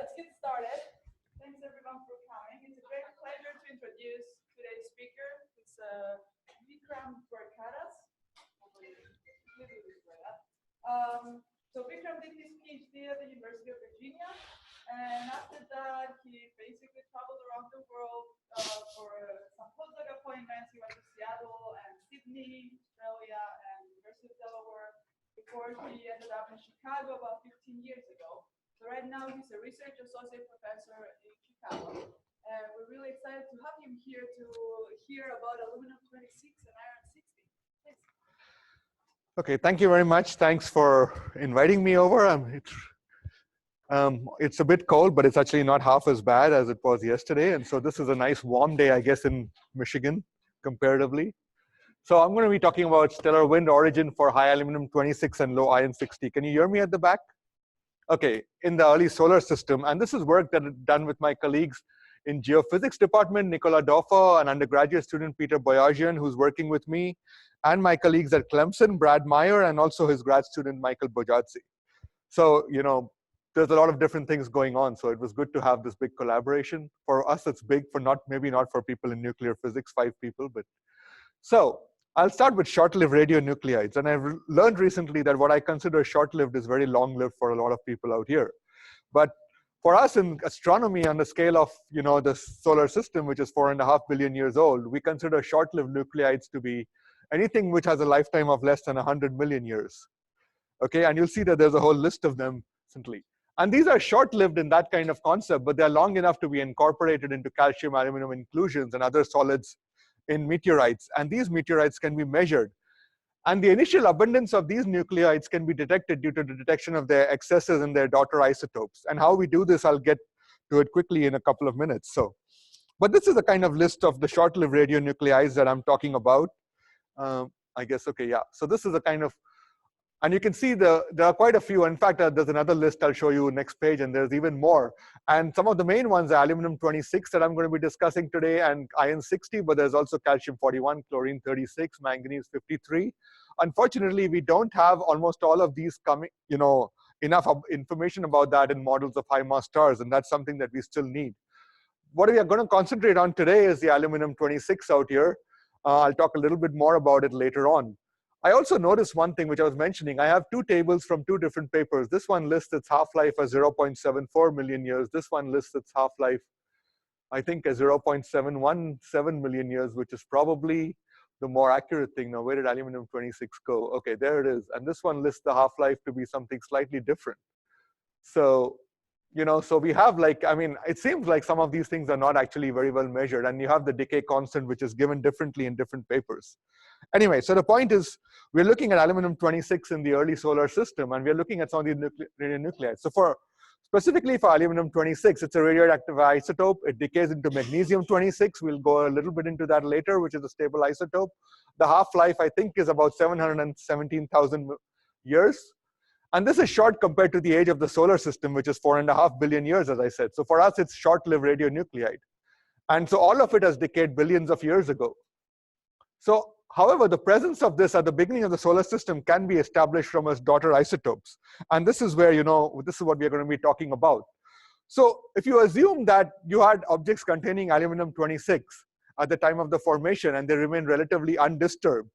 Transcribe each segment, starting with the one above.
let's get started. Thanks everyone for coming. It's a great pleasure to introduce today's speaker. It's Dwarkadas. So Vikram did his PhD at the University of Virginia, and after that he basically traveled around the world for some postdoc appointments. He went to Seattle and Sydney, Australia, and University of Delaware before he ended up in Chicago about 15 years ago. So right now he's a research associate professor in Chicago, and we're really excited to have him here to hear about aluminum-26 and iron-60. Please. Okay, thank you very much. Thanks for inviting me over. It's a bit cold, but it's actually not half as bad as it was yesterday. And so this is a nice warm day, I guess, in Michigan, comparatively. So I'm going to be talking about stellar wind origin for high aluminum-26 and low iron-60. Can you hear me at the back? Okay, in the early solar system. And this is work that I've done with my colleagues in geophysics department, Nicola Doffer, an undergraduate student, Peter Boyajian, who's working with me, and my colleagues at Clemson, Brad Meyer, and also his grad student, Michael Bojadzi. So, you know, there's a lot of different things going on. So it was good to have this big collaboration. For us, it's big. For maybe not for people in nuclear physics, 5 people, but. So I'll start with short-lived radionuclides. And I've learned recently that what I consider short-lived is very long-lived for a lot of people out here. But for us in astronomy, on the scale of, you know, the solar system, which is 4.5 billion years old, we consider short-lived nuclides to be anything which has a lifetime of less than 100 million years. Okay, and you'll see that there's a whole list of them simply. And these are short-lived in that kind of concept, but they're long enough to be incorporated into calcium, aluminum inclusions and other solids in meteorites. And these meteorites can be measured. And the initial abundance of these nuclides can be detected due to the detection of their excesses in their daughter isotopes. And how we do this, I'll get to it quickly in a couple of minutes. So, but this is a kind of list of the short-lived radionuclides that I'm talking about. I guess, okay, yeah. So this is a kind of, and you can see there are quite a few. In fact, there's another list I'll show you next page, and there's even more. And some of the main ones are aluminum-26 that I'm going to be discussing today, and iron-60, but there's also calcium-41, chlorine-36, manganese-53. Unfortunately, we don't have almost all of these coming, you know, enough information about that in models of high-mass stars, and that's something that we still need. What we are going to concentrate on today is the aluminum-26 out here. I'll talk a little bit more about it later on. I also noticed one thing which I was mentioning. I have 2 tables from 2 different papers. This one lists its half-life as 0.74 million years. This one lists its half-life, I think, as 0.717 million years, which is probably the more accurate thing. Now, where did aluminum-26 go? Okay, there it is. And this one lists the half-life to be something slightly different. So, you know, so we have like, I mean, it seems like some of these things are not actually very well measured. And you have the decay constant, which is given differently in different papers. Anyway, so the point is, we're looking at aluminum-26 in the early solar system, and we're looking at some of these radionuclides. So specifically for aluminum-26, it's a radioactive isotope. It decays into magnesium-26. We'll go a little bit into that later, which is a stable isotope. The half-life, I think, is about 717,000 years. And this is short compared to the age of the solar system, which is 4.5 billion years, as I said. So for us, it's short-lived radionuclide. And so all of it has decayed billions of years ago. So, however, the presence of this at the beginning of the solar system can be established from its daughter isotopes. And this is where, you know, this is what we're going to be talking about. So if you assume that you had objects containing aluminum-26 at the time of the formation and they remain relatively undisturbed,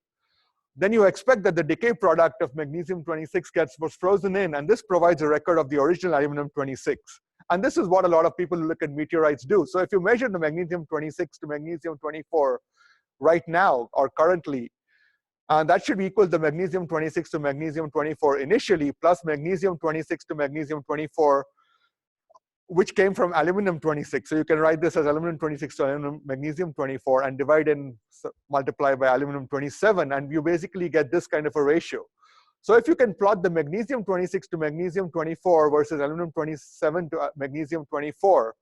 then you expect that the decay product of magnesium-26 was frozen in, and this provides a record of the original aluminum-26. And this is what a lot of people who look at meteorites do. So if you measure the magnesium-26 to magnesium-24 right now or currently, that should equal the magnesium-26 to magnesium-24 initially, plus magnesium-26 to magnesium-24, which came from aluminum-26. So you can write this as aluminum-26 to magnesium-24 and divide and multiply by aluminum-27, and you basically get this kind of a ratio. So if you can plot the magnesium-26 to magnesium-24 versus aluminum-27 to magnesium-24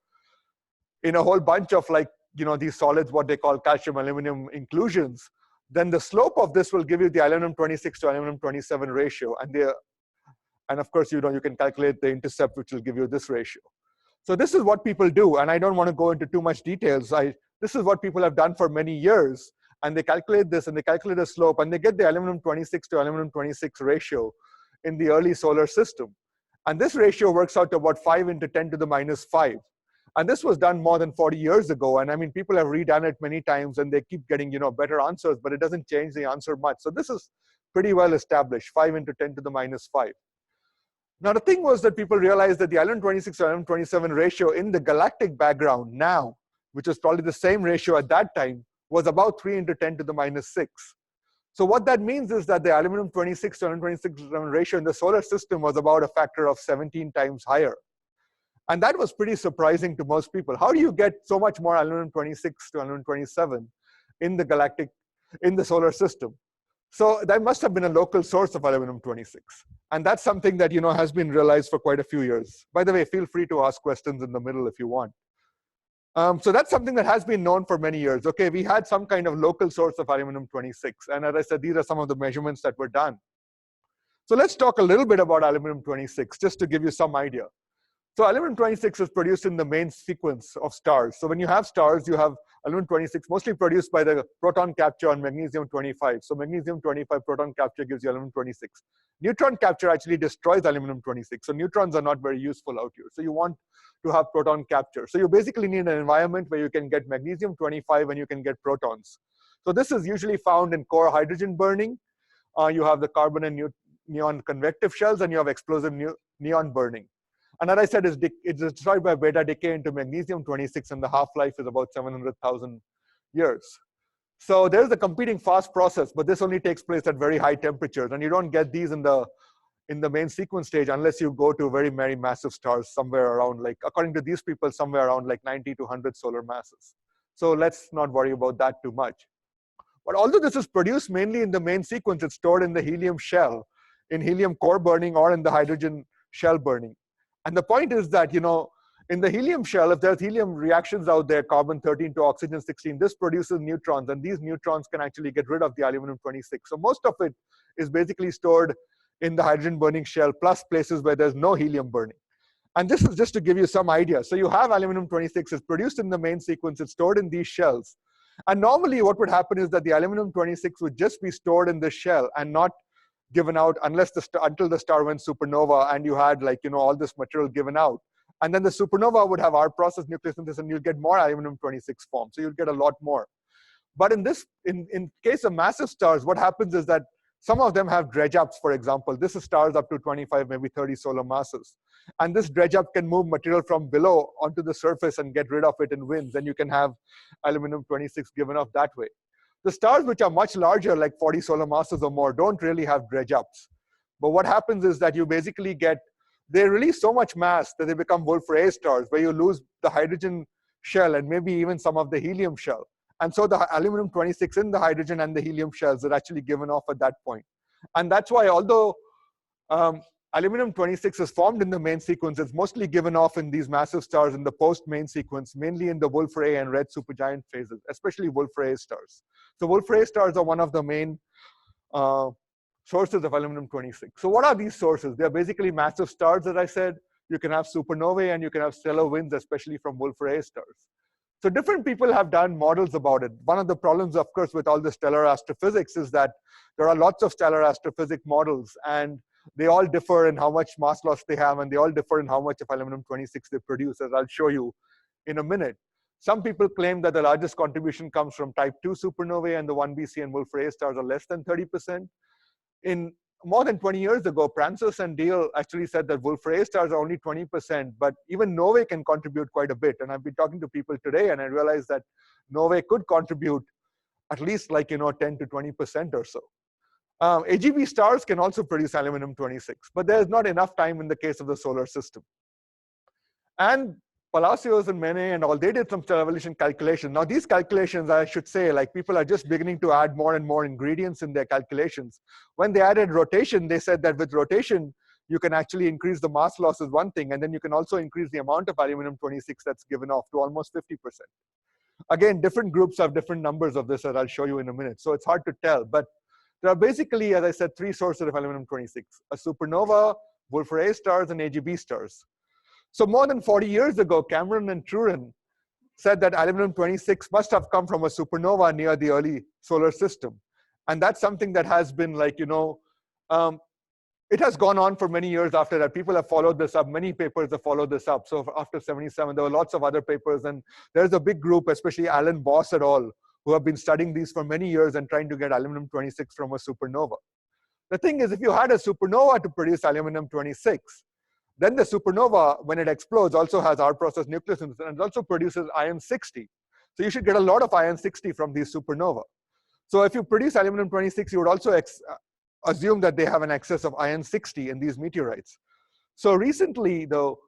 in a whole bunch of, like, you know, these solids, what they call calcium aluminum inclusions, then the slope of this will give you the aluminum-26 to aluminum-27 ratio. And of course, you know, you can calculate the intercept, which will give you this ratio. So this is what people do, and I don't want to go into too much details. This is what people have done for many years, and they calculate this, and they calculate the slope, and they get the aluminum-26 to aluminum-26 ratio in the early solar system. And this ratio works out to about 5 into 10 to the minus 5. And this was done more than 40 years ago. And I mean, people have redone it many times and they keep getting, better answers, but it doesn't change the answer much. So this is pretty well established, 5 into 10 to the minus 5. Now, the thing was that people realized that the L126 to L127 ratio in the galactic background now, which was probably the same ratio at that time, was about 3 into 10 to the minus 6. So what that means is that the aluminum-26 to aluminum-26 ratio in the solar system was about a factor of 17 times higher. And that was pretty surprising to most people. How do you get so much more aluminum-26 to aluminum-27 in the galactic, in the solar system? So that must have been a local source of aluminum-26. And that's something that has been realized for quite a few years. By the way, feel free to ask questions in the middle if you want. So that's something that has been known for many years. Okay, we had some kind of local source of aluminum-26. And as I said, these are some of the measurements that were done. So let's talk a little bit about aluminum-26, just to give you some idea. So aluminum-26 is produced in the main sequence of stars. So when you have stars, you have aluminum-26 mostly produced by the proton capture on magnesium-25. So magnesium-25 proton capture gives you aluminum-26. Neutron capture actually destroys aluminum-26. So neutrons are not very useful out here. So you want to have proton capture. So you basically need an environment where you can get magnesium-25 and you can get protons. So this is usually found in core hydrogen burning. You have the carbon and neon convective shells, and you have explosive neon burning. And as I said, it's destroyed by beta decay into magnesium-26, and the half-life is about 700,000 years. So there's a competing fast process, but this only takes place at very high temperatures, and you don't get these in the main sequence stage unless you go to very, very massive stars somewhere around, like, according to these people, somewhere around like 90 to 100 solar masses. So let's not worry about that too much. But although this is produced mainly in the main sequence, it's stored in the helium shell, in helium core burning, or in the hydrogen shell burning. And the point is that, in the helium shell, if there's helium reactions out there, carbon-13 to oxygen-16, this produces neutrons, and these neutrons can actually get rid of the aluminum-26. So most of it is basically stored in the hydrogen burning shell, plus places where there's no helium burning. And this is just to give you some idea. So you have aluminum-26, it's produced in the main sequence, it's stored in these shells. And normally what would happen is that the aluminum-26 would just be stored in the shell and not given out unless until the star went supernova and you had, like, all this material given out. And then the supernova would have our process nucleosynthesis, and you'll get more aluminum-26 formed. So you'll get a lot more. But in case of massive stars, what happens is that some of them have dredge ups, for example. This is stars up to 25, maybe 30 solar masses. And this dredge up can move material from below onto the surface and get rid of it in winds. And you can have aluminum-26 given off that way. The stars which are much larger, like 40 solar masses or more, don't really have dredge ups. But what happens is that you basically they release so much mass that they become Wolf-Rayet stars, where you lose the hydrogen shell and maybe even some of the helium shell. And so the aluminum-26 in the hydrogen and the helium shells are actually given off at that point. And that's why, although aluminum-26 is formed in the main sequence, it's mostly given off in these massive stars in the post-main sequence, mainly in the Wolf-Rayet and red supergiant phases, especially Wolf-Rayet stars. So Wolf-Rayet stars are one of the main sources of aluminum-26. So what are these sources? They're basically massive stars, as I said. You can have supernovae, and you can have stellar winds, especially from Wolf-Rayet stars. So different people have done models about it. One of the problems, of course, with all the stellar astrophysics is that there are lots of stellar astrophysics models, and they all differ in how much mass loss they have, and they all differ in how much of aluminum-26 they produce, as I'll show you in a minute. Some people claim that the largest contribution comes from type 2 supernovae, and the 1BC and Wolf-Rayet stars are less than 30%. In more than 20 years ago, Francis and Deal actually said that Wolf-Rayet stars are only 20%, but even novae can contribute quite a bit. And I've been talking to people today, and I realized that novae could contribute at least, like, 10 to 20% or so. AGB stars can also produce aluminum-26, but there's not enough time in the case of the solar system. And Palacios and Mene and all, they did some stellar evolution calculations. Now these calculations, I should say, like, people are just beginning to add more and more ingredients in their calculations. When they added rotation, they said that with rotation, you can actually increase the mass loss is one thing, and then you can also increase the amount of aluminum-26 that's given off to almost 50%. Again, different groups have different numbers of this, as I'll show you in a minute. So it's hard to tell, but there are basically, as I said, three sources of aluminum-26: a supernova, Wolf-Rayet stars, and AGB stars. So more than 40 years ago, Cameron and Truran said that aluminum-26 must have come from a supernova near the early solar system. And that's something that has been, like, it has gone on for many years after that. People have followed this up. Many papers have followed this up. So after 77, there were lots of other papers. And there's a big group, especially Alan Boss et al., who have been studying these for many years and trying to get aluminum-26 from a supernova. The thing is, if you had a supernova to produce aluminum-26, then the supernova, when it explodes, also has our process nucleosynthesis, and it also produces iron-60. So you should get a lot of iron-60 from these supernova. So if you produce aluminum-26, you would also assume that they have an excess of iron-60 in these meteorites. So recently, though,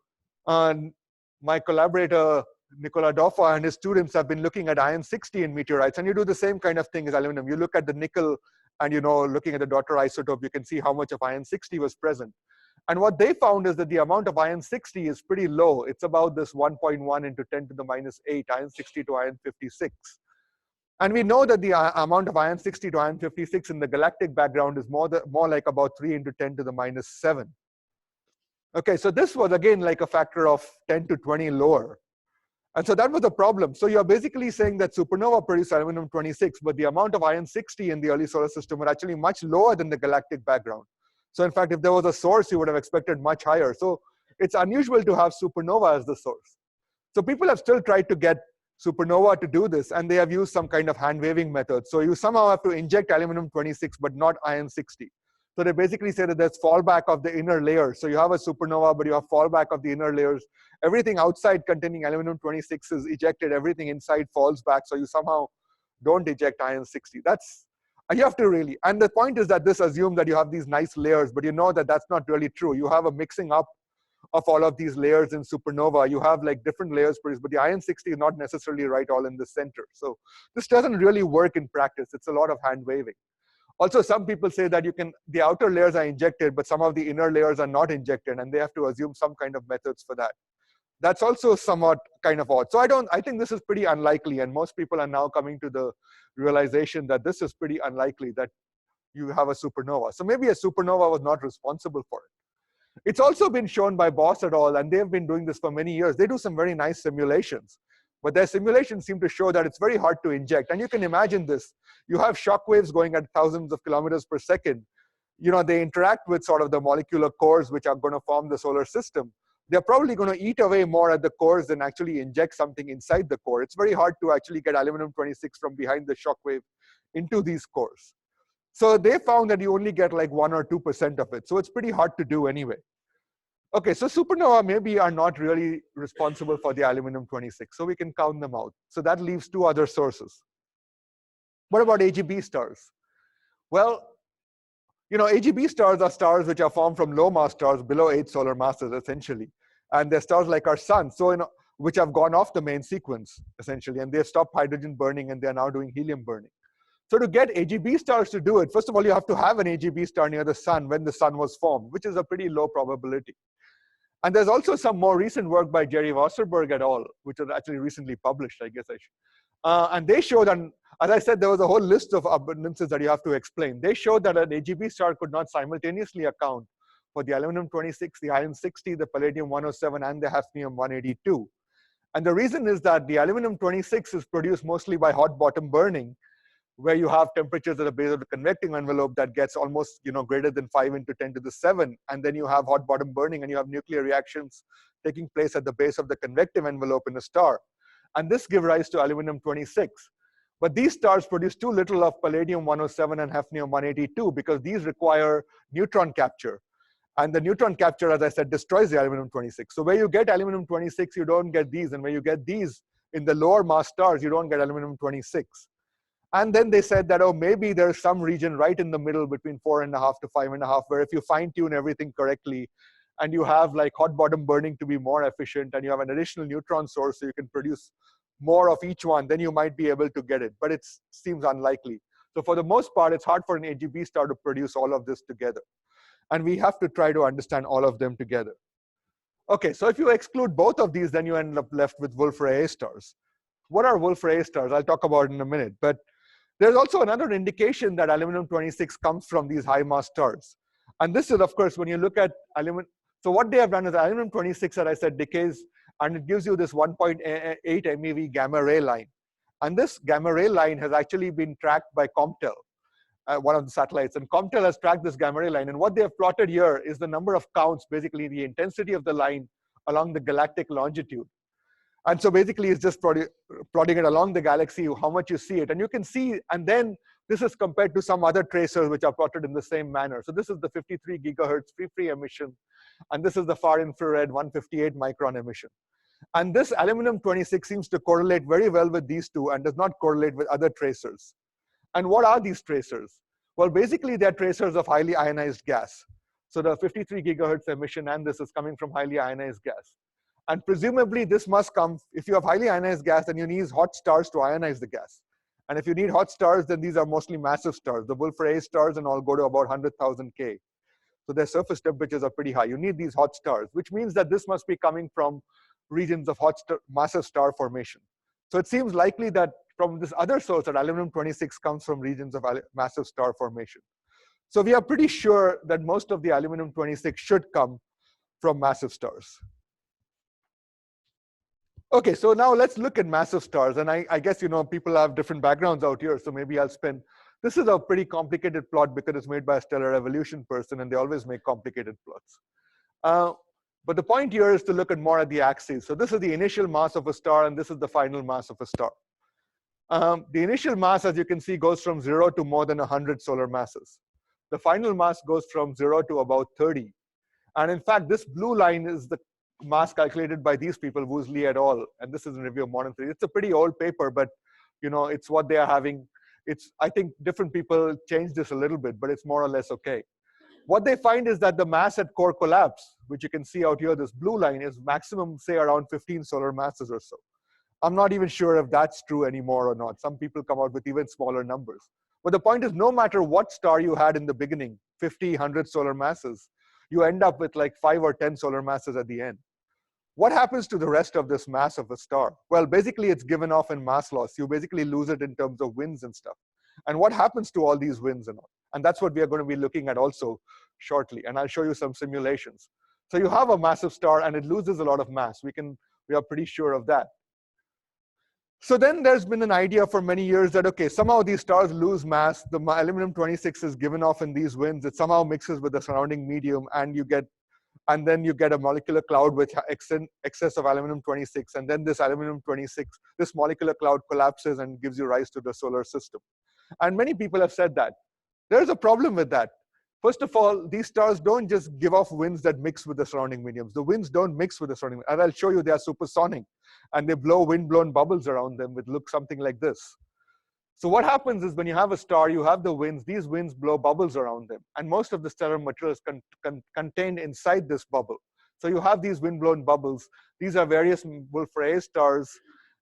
my collaborator, Nicola Doffa, and his students have been looking at iron-60 in meteorites, and you do the same kind of thing as aluminum. You look at the nickel, and looking at the daughter isotope, you can see how much of iron-60 was present. And what they found is that the amount of iron-60 is pretty low. It's about this 1.1 into 10 to the minus 8, iron-60 to iron-56. And we know that the amount of iron-60 to iron-56 in the galactic background is more like about 3 into 10 to the minus 7. Okay, so this was, again, like a factor of 10 to 20 lower. And so that was a problem. So you're basically saying that supernova produced aluminum-26, but the amount of iron-60 in the early solar system were actually much lower than the galactic background. So in fact, if there was a source, you would have expected much higher. So it's unusual to have supernova as the source. So people have still tried to get supernova to do this, and they have used some kind of hand-waving method. So you somehow have to inject aluminum-26, but not iron-60. So they basically say that there's fallback of the inner layers. So you have a supernova, but you have fallback of the inner layers. Everything outside containing aluminum-26 is ejected. Everything inside falls back. So you somehow don't eject iron-60. That's, you have to really. And the point is that this assumes that you have these nice layers, but you know that that's not really true. You have a mixing up of all of these layers in supernova. You have like different layers produced, but the iron-60 is not necessarily right all in the center. So this doesn't really work in practice. It's a lot of hand-waving. Also, some people say that the outer layers are injected, but some of the inner layers are not injected, and they have to assume some kind of methods for that. That's also somewhat kind of odd. So I think this is pretty unlikely, and most people are now coming to the realization that this is pretty unlikely that you have a supernova. So maybe a supernova was not responsible for it. It's also been shown by Boss et al., and they've been doing this for many years. They do some very nice simulations. But their simulations seem to show that it's very hard to inject. And you can imagine this. You have shock waves going at thousands of kilometers per second. They interact with sort of the molecular cores which are going to form the solar system. They're probably going to eat away more at the cores than actually inject something inside the core. It's very hard to actually get aluminum-26 from behind the shock wave into these cores. So they found that you only get like 1 or 2% of it. So it's pretty hard to do anyway. Okay, so supernova maybe are not really responsible for the aluminum-26, so we can count them out. So that leaves 2 other sources. What about AGB stars? Well, AGB stars are stars which are formed from low-mass stars below 8 solar masses, essentially. And they're stars like our sun, so which have gone off the main sequence, essentially, and they've stopped hydrogen burning, and they're now doing helium burning. So to get AGB stars to do it, first of all, you have to have an AGB star near the sun when the sun was formed, which is a pretty low probability. And there's also some more recent work by Jerry Wasserberg et al., which was actually recently published, I guess I should. And they showed, and as I said, there was a whole list of abundances that you have to explain. They showed that an AGB star could not simultaneously account for the aluminum-26, the iron-60, the palladium-107, and the hafnium-182. And the reason is that the aluminum-26 is produced mostly by hot bottom burning, where you have temperatures at the base of the convecting envelope that gets almost greater than 5 into 10 to the 7, and then you have hot bottom burning, and you have nuclear reactions taking place at the base of the convective envelope in a star. And this gives rise to aluminum-26. But these stars produce too little of palladium-107 and hafnium-182 because these require neutron capture. And the neutron capture, as I said, destroys the aluminum-26. So where you get aluminum-26, you don't get these. And where you get these in the lower mass stars, you don't get aluminum-26. And then they said that, oh, maybe there's some region right in the middle between 4.5 to 5.5, where if you fine-tune everything correctly, and you have like hot bottom burning to be more efficient, and you have an additional neutron source so you can produce more of each one, then you might be able to get it. But it seems unlikely. So for the most part, it's hard for an AGB star to produce all of this together. And we have to try to understand all of them together. Okay, so if you exclude both of these, then you end up left with Wolf-Rayet stars. What are Wolf-Rayet stars? I'll talk about it in a minute. But there's also another indication that aluminum-26 comes from these high mass stars. And this is, of course, when you look at aluminum. So what they have done is aluminum-26, as I said, decays, and it gives you this 1.8 MeV gamma ray line. And this gamma ray line has actually been tracked by COMTEL. one of the satellites. And COMTEL has tracked this gamma ray line. And what they have plotted here is the number of counts, basically the intensity of the line along the galactic longitude. And so basically, it's just plotting it along the galaxy, how much you see it. And you can see, and then this is compared to some other tracers which are plotted in the same manner. So this is the 53 gigahertz free emission. And this is the far infrared 158 micron emission. And this aluminum-26 seems to correlate very well with these two and does not correlate with other tracers. And what are these tracers? Well, basically, they're tracers of highly ionized gas. So the 53 gigahertz emission and this is coming from highly ionized gas. And presumably, this must come, if you have highly ionized gas, then you need hot stars to ionize the gas. And if you need hot stars, then these are mostly massive stars. The Wolf-Rayet stars and all go to about 100,000 K. So their surface temperatures are pretty high. You need these hot stars, which means that this must be coming from regions of massive star formation. So it seems likely that from this other source, that aluminum-26 comes from regions of massive star formation. So we are pretty sure that most of the aluminum-26 should come from massive stars. Okay, so now let's look at massive stars. And I guess, people have different backgrounds out here, so maybe I'll spend. This is a pretty complicated plot because it's made by a stellar evolution person, and they always make complicated plots. But the point here is to look at more at the axes. So this is the initial mass of a star, and this is the final mass of a star. The initial mass, as you can see, goes from 0 to more than 100 solar masses. The final mass goes from 0 to about 30. And in fact, this blue line is the mass calculated by these people, Woosley et al. And this is in Review of Modern Physics. It's a pretty old paper, but it's what they are having. I think different people change this a little bit, but it's more or less okay. What they find is that the mass at core collapse, which you can see out here, this blue line, is maximum, say, around 15 solar masses or so. I'm not even sure if that's true anymore or not. Some people come out with even smaller numbers. But the point is, no matter what star you had in the beginning, 50, 100 solar masses, you end up with like 5 or 10 solar masses at the end. What happens to the rest of this mass of a star? Well, basically, it's given off in mass loss. You basically lose it in terms of winds and stuff. And what happens to all these winds and all? And that's what we are going to be looking at also shortly. And I'll show you some simulations. So you have a massive star, and it loses a lot of mass. We are pretty sure of that. So then there's been an idea for many years that, okay, somehow these stars lose mass. The aluminum-26 is given off in these winds. It somehow mixes with the surrounding medium, and then you get a molecular cloud with excess of aluminum-26. And then this aluminum-26, this molecular cloud collapses and gives you rise to the solar system. And many people have said that. There's a problem with that. First of all, these stars don't just give off winds that mix with the surrounding mediums. The winds don't mix with the surrounding, and I'll show you they are supersonic. And they blow wind-blown bubbles around them, which look something like this. So what happens is when you have a star, you have the winds. These winds blow bubbles around them. And most of the stellar material is contained inside this bubble. So you have these wind-blown bubbles. These are various Wolf-Rayet stars.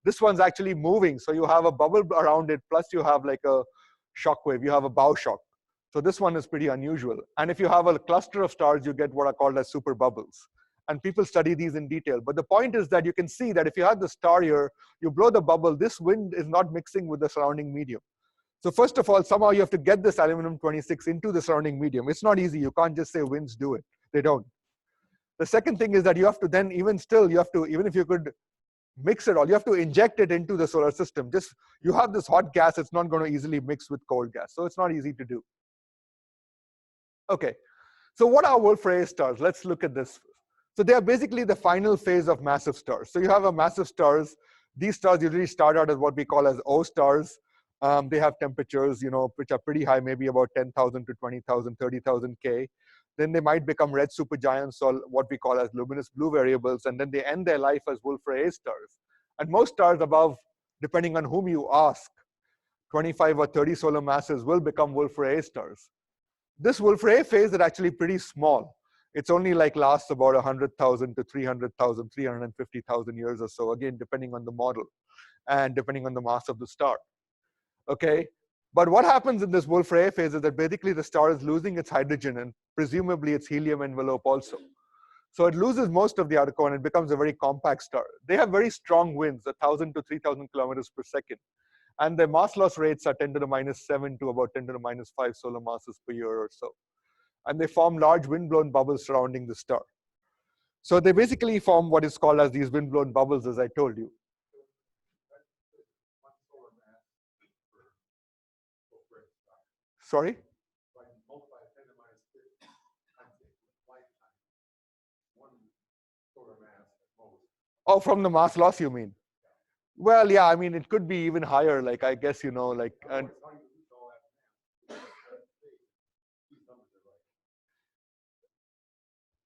This one's actually moving. So you have a bubble around it, plus you have like a shock wave. You have a bow shock. So this one is pretty unusual. And if you have a cluster of stars, you get what are called as super bubbles. And people study these in detail. But the point is that you can see that if you have the star here, you blow the bubble, this wind is not mixing with the surrounding medium. So first of all, somehow you have to get this aluminum-26 into the surrounding medium. It's not easy. You can't just say winds do it. They don't. The second thing is that you have to then, even if you could mix it all, you have to inject it into the solar system. You have this hot gas, it's not going to easily mix with cold gas. So it's not easy to do. Okay, so what are Wolf-Rayet stars? Let's look at this. So they are basically the final phase of massive stars. So you have a massive stars. These stars usually start out as what we call as O stars. They have temperatures, which are pretty high, maybe about 10,000 to 20,000, 30,000 K. Then they might become red supergiants, or what we call as luminous blue variables. And then they end their life as Wolf-Rayet stars. And most stars above, depending on whom you ask, 25 or 30 solar masses will become Wolf-Rayet stars. This Wolf-Rayet phase is actually pretty small. It's only lasts about 100,000 to 300,000, 350,000 years or so, again, depending on the model and depending on the mass of the star. Okay, but what happens in this Wolf-Rayet phase is that basically the star is losing its hydrogen and presumably its helium envelope also. So it loses most of the outer core and it becomes a very compact star. They have very strong winds, 1,000 to 3,000 kilometers per second. And their mass loss rates are 10 to the minus 7 to about 10 to the minus 5 solar masses per year or so. And they form large wind-blown bubbles surrounding the star. So they basically form what is called as these wind-blown bubbles, as I told you. Sorry? Oh, from the mass loss, you mean? Well, yeah, I mean, it could be even higher, like, I guess, you know, like, and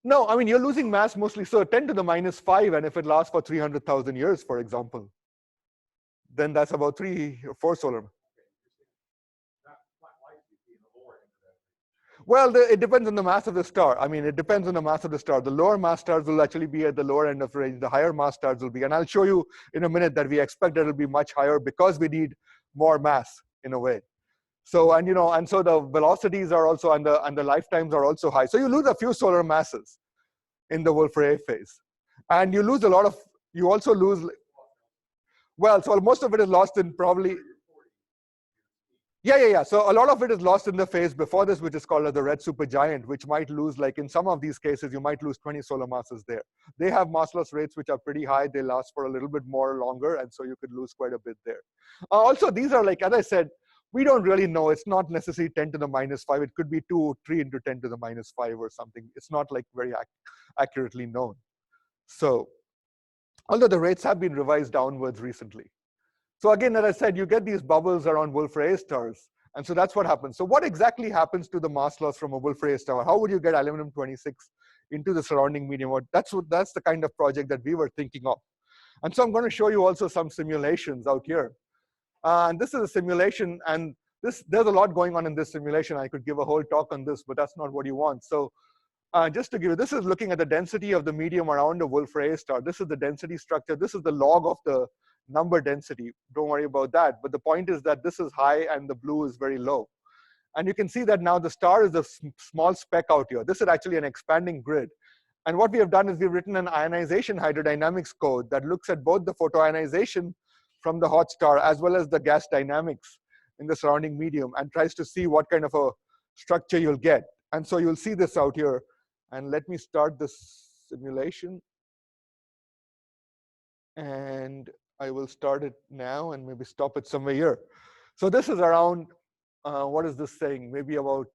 no, I mean, you're losing mass mostly, so 10 to the minus 5, and if it lasts for 300,000 years, for example, then that's about 3 or 4 solar. Well, it depends on the mass of the star. I mean, it depends on the mass of the star. The lower mass stars will actually be at the lower end of range. The higher mass stars will be, and I'll show you in a minute that we expect that it'll be much higher because we need more mass in a way. So, and you know, and so the velocities are also, and the lifetimes are also high. So you lose a few solar masses in the Wolf-Rayet phase, and you lose a lot of. You also lose. Well, so most of it is lost in probably. Yeah. So a lot of it is lost in the phase before this, which is called the red supergiant, which might lose, like in some of these cases, you might lose 20 solar masses there. They have mass loss rates which are pretty high. They last for a little bit more longer, and so you could lose quite a bit there. Also, these are, like, as I said, we don't really know. It's not necessarily 10 to the minus 5. It could be 2, 3 into 10 to the minus 5 or something. It's not like very accurately known. So, although the rates have been revised downwards recently. So again, as I said, you get these bubbles around Wolf-Rayet stars. And so that's what happens. So what exactly happens to the mass loss from a Wolf-Rayet star? How would you get aluminum-26 into the surrounding medium? That's the kind of project that we were thinking of. And so I'm going to show you also some simulations out here. And this is a simulation, and there's a lot going on in this simulation. I could give a whole talk on this, but that's not what you want. So just to give you, this is looking at the density of the medium around a Wolf-Rayet star. This is the density structure. This is the log of the number density. Don't worry about that. But the point is that this is high and the blue is very low. And you can see that now the star is a small speck out here. This is actually an expanding grid. And what we have done is we've written an ionization hydrodynamics code that looks at both the photoionization from the hot star as well as the gas dynamics in the surrounding medium and tries to see what kind of a structure you'll get. And so you'll see this out here. And let me start this simulation. And I will start it now and maybe stop it somewhere here. So this is around, what is this saying? Maybe about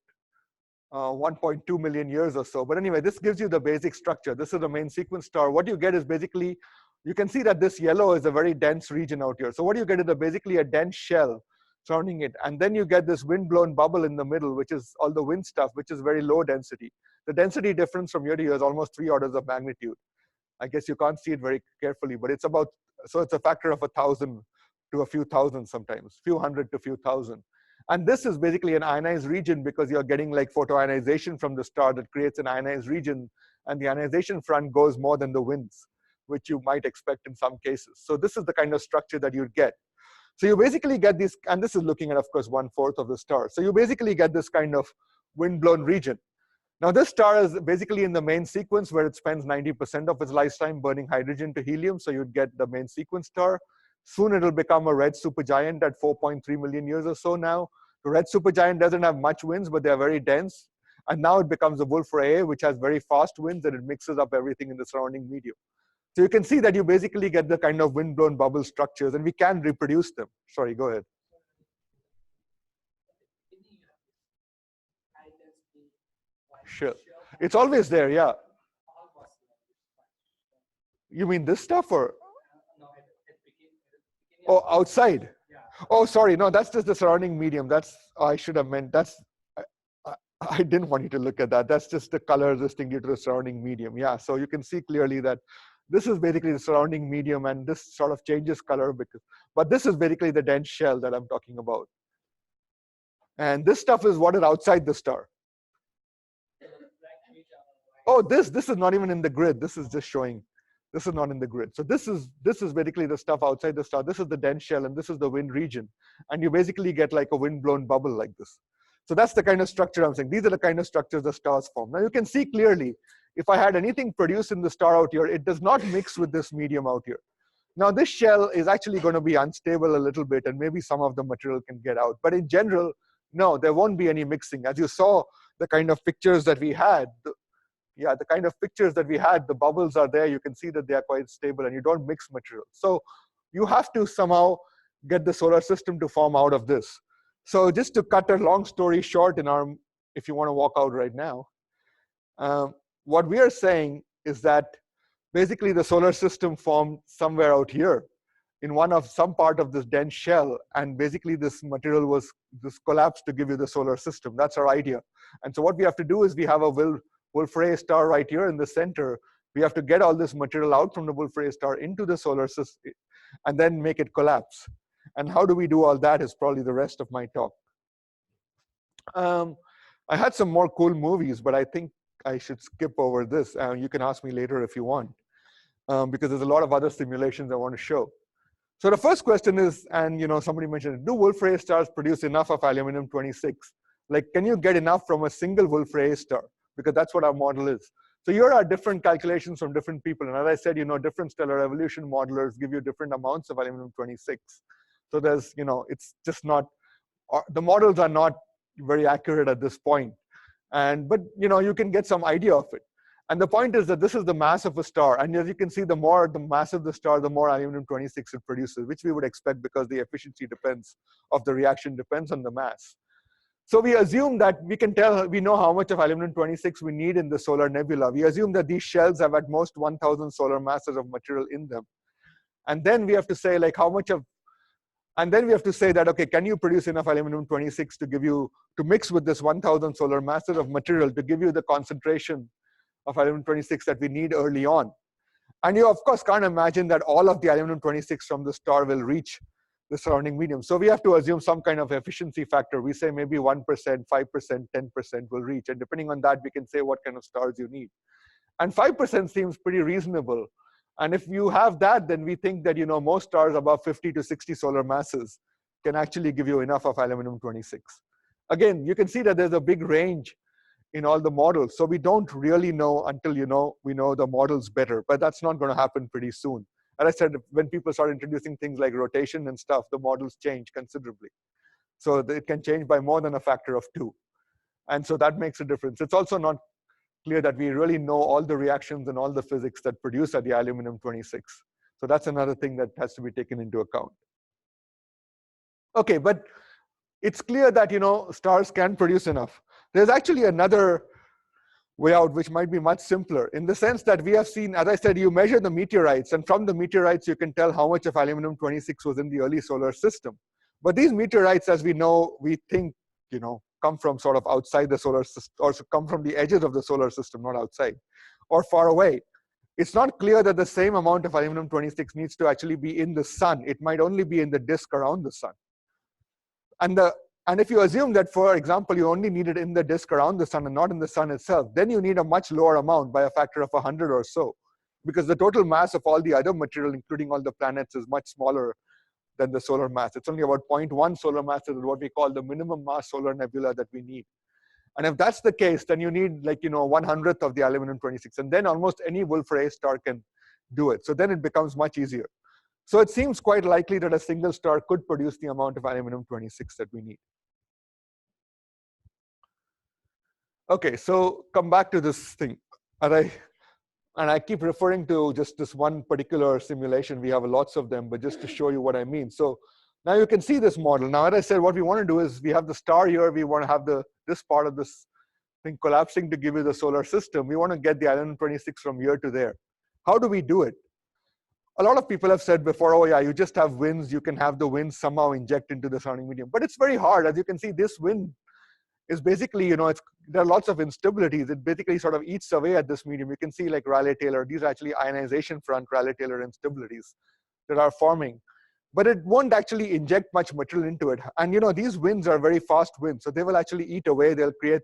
1.2 million years or so. But anyway, this gives you the basic structure. This is the main sequence star. What you get is basically, you can see that this yellow is a very dense region out here. So what you get is basically a dense shell surrounding it. And then you get this wind-blown bubble in the middle, which is all the wind stuff, which is very low density. The density difference from year to year is almost 3 orders of magnitude. I guess you can't see it very carefully, but it's about, so it's a factor of 1,000 to a few thousand sometimes, few hundred to few thousand. And this is basically an ionized region because you're getting like photoionization from the star that creates an ionized region, and the ionization front goes more than the winds, which you might expect in some cases. So this is the kind of structure that you'd get. So you basically get this, and this is looking at, of course, 1/4 of the star. So you basically get this kind of wind-blown region. Now this star is basically in the main sequence where it spends 90% of its lifetime burning hydrogen to helium, so you'd get the main sequence star. Soon it'll become a red supergiant at 4.3 million years or so now. The red supergiant doesn't have much winds, but they're very dense. And now it becomes a Wolf-Rayet, which has very fast winds, and it mixes up everything in the surrounding medium. So you can see that you basically get the kind of wind-blown bubble structures, and we can reproduce them. Sorry, go ahead. Sure. It's always there, yeah. You mean this stuff, or? Oh, outside. Oh, sorry. No, that's just the surrounding medium. That's, I should have meant, that's, I didn't want you to look at that. That's just the color resisting due to the surrounding medium. Yeah, so you can see clearly that this is basically the surrounding medium, and this sort of changes color because, but this is basically the dense shell that I'm talking about. And this stuff is what is outside the star. Oh, this is not even in the grid. This is just showing. This is not in the grid. So this is basically the stuff outside the star. This is the dense shell, and this is the wind region. And you basically get like a wind-blown bubble like this. So that's the kind of structure I'm saying. These are the kind of structures the stars form. Now you can see clearly, if I had anything produced in the star out here, it does not mix with this medium out here. Now this shell is actually going to be unstable a little bit, and maybe some of the material can get out. But in general, no, there won't be any mixing. As you saw, the kind of pictures that we had, the kind of pictures that we had, the bubbles are there. You can see that they are quite stable, and you don't mix material. So you have to somehow get the solar system to form out of this. So just to cut a long story short, if you want to walk out right now, what we are saying is that basically the solar system formed somewhere out here in some part of this dense shell, and basically this material was collapsed to give you the solar system. That's our idea. And so what we have to do is we have a Wolf-Rayet star right here in the center. We have to get all this material out from the Wolf-Rayet star into the solar system and then make it collapse. And how do we do all that is probably the rest of my talk. I had some more cool movies, but I think I should skip over this. You can ask me later if you want, because there's a lot of other simulations I want to show. So the first question is, and somebody mentioned it, do Wolf-Rayet stars produce enough of aluminum-26? Like, can you get enough from a single Wolf-Rayet star? Because that's what our model is. So here are different calculations from different people. And as I said, different stellar evolution modelers give you different amounts of aluminum-26. So there's, it's just not, the models are not very accurate at this point. But you can get some idea of it. And the point is that this is the mass of a star. And as you can see, the more the mass of the star, the more aluminum-26 it produces, which we would expect because the efficiency of the reaction depends on the mass. So we assume that we know how much of aluminum-26 we need in the solar nebula. We assume that these shells have at most 1,000 solar masses of material in them. And then we have to say, like, and then we have to say that, okay, can you produce enough aluminum-26 to mix with this 1,000 solar masses of material to give you the concentration of aluminum-26 that we need early on? And you, of course, can't imagine that all of the aluminum-26 from the star will reach the surrounding medium. So we have to assume some kind of efficiency factor. We say maybe 1%, 5%, 10% will reach. And depending on that, we can say what kind of stars you need. And 5% seems pretty reasonable. And if you have that, then we think that most stars above 50 to 60 solar masses can actually give you enough of aluminum-26. Again, you can see that there's a big range in all the models. So we don't really know until we know the models better. But that's not going to happen pretty soon. As I said, when people start introducing things like rotation and stuff, the models change considerably. So it can change by more than a factor of 2. And so that makes a difference. It's also not clear that we really know all the reactions and all the physics that produce the aluminum-26. So that's another thing that has to be taken into account. Okay, but it's clear that stars can produce enough. There's actually another way out which might be much simpler, in the sense that we have seen, as I said, you measure the meteorites, and from the meteorites you can tell how much of aluminum-26 was in the early solar system. But these meteorites, as we know, we think come from sort of outside the solar system, or come from the edges of the solar system, not outside, or far away. It's not clear that the same amount of aluminum-26 needs to actually be in the sun. It might only be in the disk around the sun. And if you assume that, for example, you only need it in the disk around the sun and not in the sun itself, then you need a much lower amount by a factor of 100 or so, because the total mass of all the other material, including all the planets, is much smaller than the solar mass. It's only about 0.1 solar mass is what we call the minimum mass solar nebula that we need. And if that's the case, then you need 1/100th of the aluminum-26, and then almost any Wolf-Rayet star can do it. So then it becomes much easier. So it seems quite likely that a single star could produce the amount of aluminum-26 that we need. Okay, so come back to this thing. And I keep referring to just this one particular simulation. We have lots of them, but just to show you what I mean. So now you can see this model. Now, as I said, what we want to do is we have the star here. We want to have this part of this thing collapsing to give you the solar system. We want to get the aluminum-26 from here to there. How do we do it? A lot of people have said before, oh yeah, you just have winds. You can have the winds somehow inject into the surrounding medium. But it's very hard. As you can see, this wind is basically, there are lots of instabilities. It basically sort of eats away at this medium. You can see like Rayleigh-Taylor. These are actually ionization front Rayleigh-Taylor instabilities that are forming. But it won't actually inject much material into it. And these winds are very fast winds. So they will actually eat away. They'll create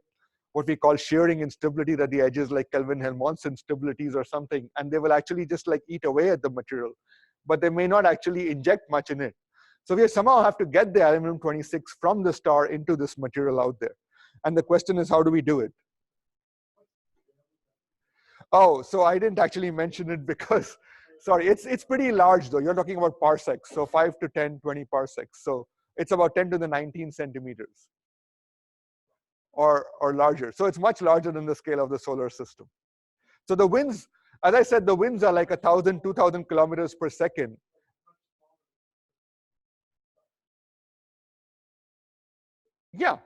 what we call shearing instabilities at the edges, like Kelvin-Helmholtz instabilities or something. And they will actually just like eat away at the material. But they may not actually inject much in it. So we somehow have to get the aluminum-26 from the star into this material out there. And the question is, how do we do it? Oh, so I didn't actually mention it because, sorry, it's pretty large though. You're talking about parsecs, so 5 to 10, 20 parsecs. So it's about 10 to the 19 centimeters or larger. So it's much larger than the scale of the solar system. So the winds, as I said, the winds are like 1,000, 2,000 kilometers per second. Yeah.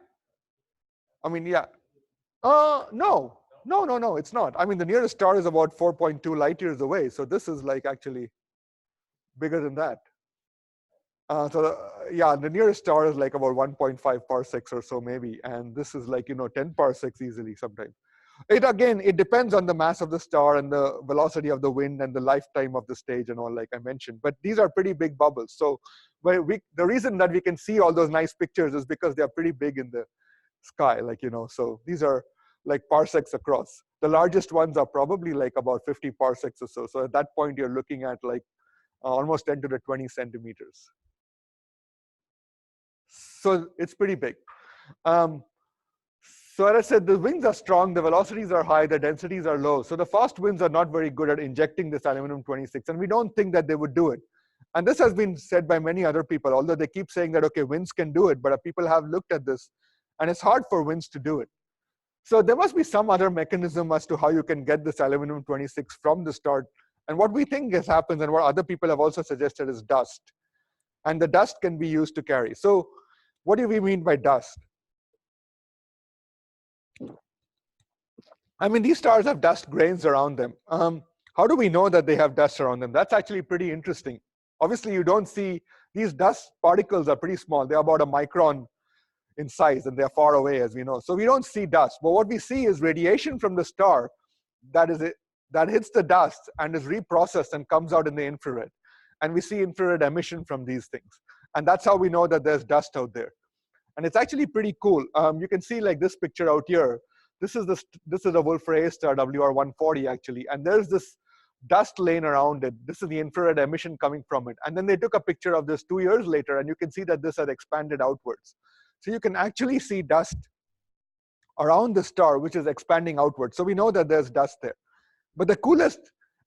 I mean, yeah. No. No, it's not. I mean, the nearest star is about 4.2 light years away. So this is like actually bigger than that. Yeah, the nearest star is like about 1.5 parsecs or so maybe. And this is like, 10 parsecs easily sometimes. It depends on the mass of the star and the velocity of the wind and the lifetime of the stage and all, like I mentioned. But these are pretty big bubbles. So the reason that we can see all those nice pictures is because they're pretty big in the sky, like, so these are like parsecs across. The largest ones are probably like about 50 parsecs or so. So at that point, you're looking at like almost 10 to the 20 centimeters. So it's pretty big. So as I said, the winds are strong, the velocities are high, the densities are low. So the fast winds are not very good at injecting this aluminum-26, and we don't think that they would do it. And this has been said by many other people, although they keep saying that, okay, winds can do it, but people have looked at this, and it's hard for winds to do it. So there must be some other mechanism as to how you can get this aluminum-26 from the start. And what we think happens, and what other people have also suggested, is dust. And the dust can be used to carry. So what do we mean by dust? I mean, these stars have dust grains around them. How do we know that they have dust around them? That's actually pretty interesting. Obviously, you don't see, these dust particles are pretty small. They're about a micron in size, and they're far away, as we know. So we don't see dust. But what we see is radiation from the star that hits the dust and is reprocessed and comes out in the infrared. And we see infrared emission from these things. And that's how we know that there's dust out there. And it's actually pretty cool. You can see like this picture out here. This is a Wolf-Rayet star, WR140 actually, and there's this dust laying around it. This is the infrared emission coming from it. And then they took a picture of this 2 years later, and you can see that this had expanded outwards. So you can actually see dust around the star, which is expanding outwards. So we know that there's dust there. But the coolest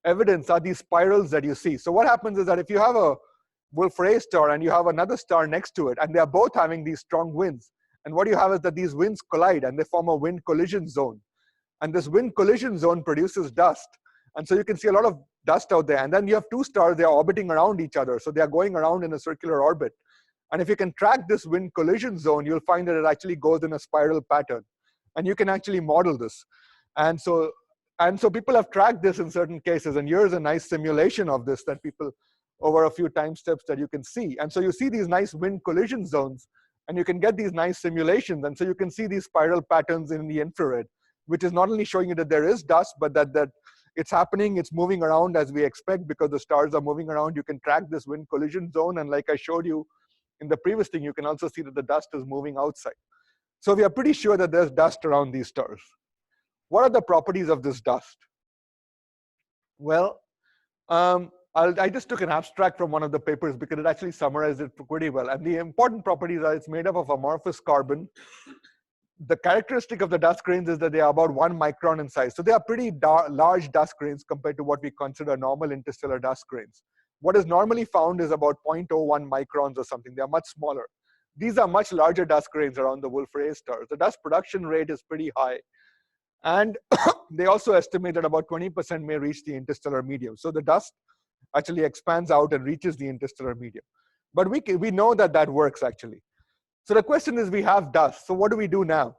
evidence are these spirals that you see. So what happens is that if you have a Wolf-Rayet star and you have another star next to it, and they're both having these strong winds, and what you have is that these winds collide and they form a wind collision zone. And this wind collision zone produces dust. And so you can see a lot of dust out there. And then you have two stars, they're orbiting around each other. So they're going around in a circular orbit. And if you can track this wind collision zone, you'll find that it actually goes in a spiral pattern. And you can actually model this. And so people have tracked this in certain cases. And here's a nice simulation of this that people, over a few time steps, that you can see. And so you see these nice wind collision zones. And you can get these nice simulations. And so you can see these spiral patterns in the infrared, which is not only showing you that there is dust, but that it's happening, it's moving around as we expect because the stars are moving around. You can track this wind collision zone. And like I showed you in the previous thing, you can also see that the dust is moving outside. So we are pretty sure that there's dust around these stars. What are the properties of this dust? Well, I just took an abstract from one of the papers because it actually summarized it pretty well. And the important properties are it's made up of amorphous carbon. The characteristic of the dust grains is that they are about 1 micron in size. So they are pretty large dust grains compared to what we consider normal interstellar dust grains. What is normally found is about 0.01 microns or something. They are much smaller. These are much larger dust grains around the Wolf-Rayet stars. The dust production rate is pretty high. And they also estimate that about 20% may reach the interstellar medium. So the dust actually expands out and reaches the interstellar medium. But we know that that works actually. So the question is, we have dust. So what do we do now?